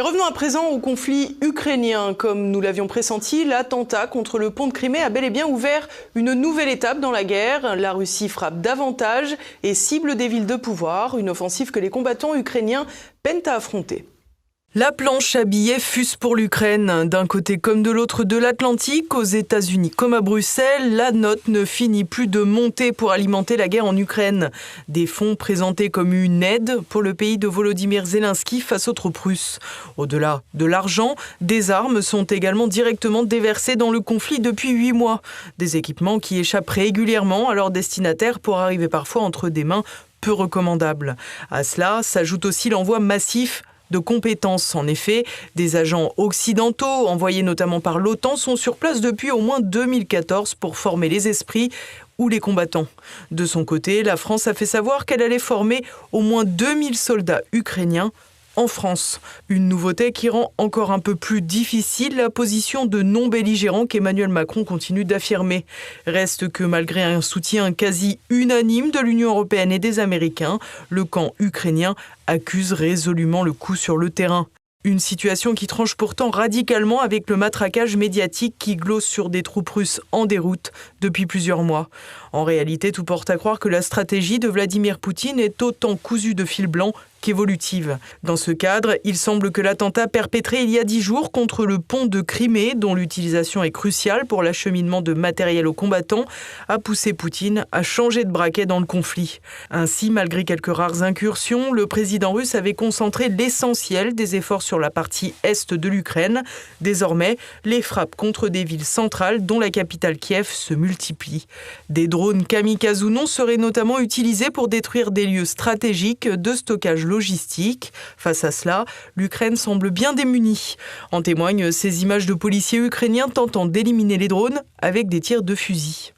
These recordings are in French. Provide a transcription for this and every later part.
Et revenons à présent au conflit ukrainien. Comme nous l'avions pressenti, l'attentat contre le pont de Crimée a bel et bien ouvert une nouvelle étape dans la guerre. La Russie frappe davantage et cible des villes de pouvoir, une offensive que les combattants ukrainiens peinent à affronter. La planche à billets fuse pour l'Ukraine. D'un côté comme de l'autre de l'Atlantique, aux États-Unis comme à Bruxelles, la note ne finit plus de monter pour alimenter la guerre en Ukraine. Des fonds présentés comme une aide pour le pays de Volodymyr Zelensky face aux troupes russes. Au-delà de l'argent, des armes sont également directement déversées dans le conflit depuis 8 mois. Des équipements qui échappent régulièrement à leurs destinataires pour arriver parfois entre des mains peu recommandables. À cela s'ajoute aussi l'envoi massif de compétences. En effet, des agents occidentaux, envoyés notamment par l'OTAN, sont sur place depuis au moins 2014 pour former les esprits ou les combattants. De son côté, la France a fait savoir qu'elle allait former au moins 2000 soldats ukrainiens en France. Une nouveauté qui rend encore un peu plus difficile la position de non-belligérant qu'Emmanuel Macron continue d'affirmer. Reste que malgré un soutien quasi unanime de l'Union européenne et des Américains, le camp ukrainien accuse résolument le coup sur le terrain. Une situation qui tranche pourtant radicalement avec le matraquage médiatique qui glosse sur des troupes russes en déroute depuis plusieurs mois. En réalité, tout porte à croire que la stratégie de Vladimir Poutine est autant cousue de fil blanc qu'évolutive. Dans ce cadre, il semble que l'attentat perpétré il y a 10 jours contre le pont de Crimée, dont l'utilisation est cruciale pour l'acheminement de matériel aux combattants, a poussé Poutine à changer de braquet dans le conflit. Ainsi, malgré quelques rares incursions, le président russe avait concentré l'essentiel des efforts sur la partie est de l'Ukraine. Désormais, les frappes contre des villes centrales, dont la capitale Kiev, se multiplient. Des drones kamikazes ou non seraient notamment utilisés pour détruire des lieux stratégiques de stockage logistique. Face à cela, l'Ukraine semble bien démunie. En témoignent ces images de policiers ukrainiens tentant d'éliminer les drones avec des tirs de fusil.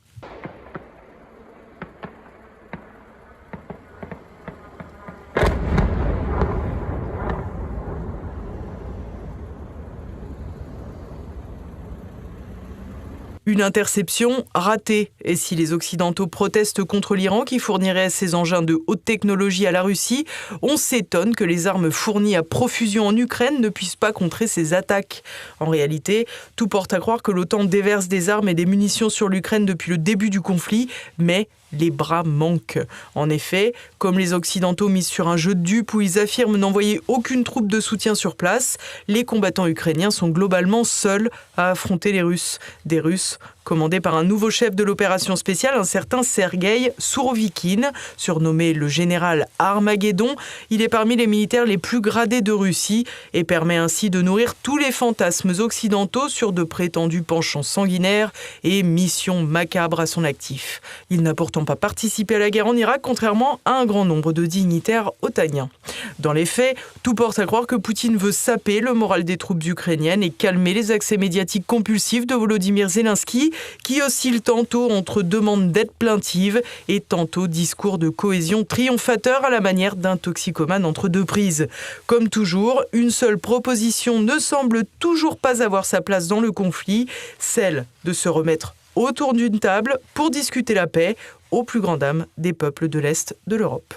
Une interception ratée. Et si les Occidentaux protestent contre l'Iran qui fournirait ces engins de haute technologie à la Russie, on s'étonne que les armes fournies à profusion en Ukraine ne puissent pas contrer ces attaques. En réalité, tout porte à croire que l'OTAN déverse des armes et des munitions sur l'Ukraine depuis le début du conflit, mais les bras manquent. En effet, comme les Occidentaux misent sur un jeu de dupes où ils affirment n'envoyer aucune troupe de soutien sur place, les combattants ukrainiens sont globalement seuls à affronter les Russes. Des Russes commandés par un nouveau chef de l'opération spéciale, un certain Sergueï Sourovikine, surnommé le général Armageddon. Il est parmi les militaires les plus gradés de Russie et permet ainsi de nourrir tous les fantasmes occidentaux sur de prétendus penchants sanguinaires et missions macabres à son actif. Il n'a pourtant pas participé à la guerre en Irak, contrairement à un grand nombre de dignitaires otaniens. Dans les faits, tout porte à croire que Poutine veut saper le moral des troupes ukrainiennes et calmer les accès médiatiques compulsifs de Volodymyr Zelensky, qui oscille tantôt entre demandes d'aide plaintive et tantôt discours de cohésion triomphateur à la manière d'un toxicomane entre deux prises. Comme toujours, une seule proposition ne semble toujours pas avoir sa place dans le conflit, celle de se remettre autour d'une table pour discuter la paix, au plus grand dam des peuples de l'Est de l'Europe.